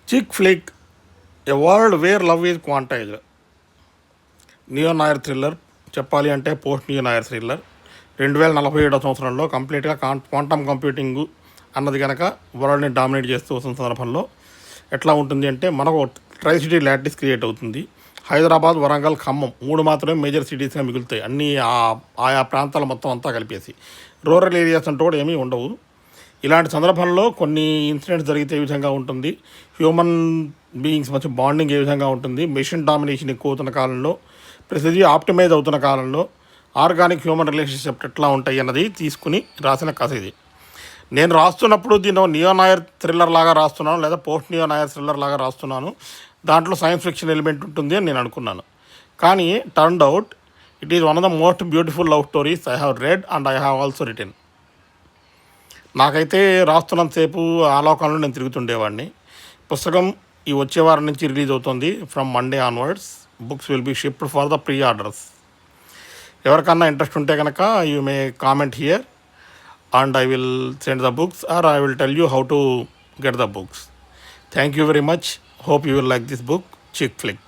Chick flick, a world where love is quantized. Neo noir thriller, చెప్పాలి అంటే post neo noir thriller. 2047 సంవత్సరంలో కంప్లీట్గా quantum computing అన్నది కనుక వరల్డ్ని డామినేట్ చేస్తూ వస్తున్న సందర్భంలో ఎట్లా ఉంటుంది అంటే, మనకు ట్రై సిటీ లాటిస్ క్రియేట్ అవుతుంది. హైదరాబాద్, వరంగల్, ఖమ్మం 3 మాత్రమే మేజర్ సిటీస్గా మిగులుతాయి, అన్నీ ఆయా ప్రాంతాల మొత్తం అంతా కలిపేసి. రూరల్ ఏరియాస్ అంటూ కూడా ఏమీ ఉండవు. ఇలాంటి సందర్భంలో కొన్ని ఇన్సిడెంట్స్ జరిగితే ఏ విధంగా ఉంటుంది, హ్యూమన్ బీయింగ్స్ మధ్య బాండింగ్ ఏ విధంగా ఉంటుంది, మెషిన్ డామినేషన్ ఎక్కువ అవుతున్న కాలంలో, ప్రతిదీ ఆప్టిమైజ్ అవుతున్న కాలంలో ఆర్గానిక్ హ్యూమన్ రిలేషన్షిప్ ఎట్లా ఉంటాయి అన్నది తీసుకుని రాసిన కథ ఇది. నేను రాస్తున్నప్పుడు దీన్ని నియో నాయర్ థ్రిల్లర్ లాగా రాస్తున్నాను, లేదా పోస్ట్ నియో నాయర్ థ్రిల్లర్ లాగా రాస్తున్నాను, దాంట్లో సైన్స్ ఫిక్షన్ ఎలిమెంట్ ఉంటుంది అని నేను అనుకున్నాను. కానీ turned out it is one of the most beautiful love stories I have read and I have also written. నాకైతే రాస్తున్నంతసేపు ఆలోకంలో నేను తిరుగుతుండేవాడిని. పుస్తకం ఈ వచ్చే వారం నుంచి రిలీజ్ అవుతుంది. From Monday onwards books will be shipped for the pre orders. ఎవరికన్నా interest ఉంటే కనుక you may comment here and I will send the books or I will tell you how to get the books. Thank you very much. Hope you will like this book, Chick Flick.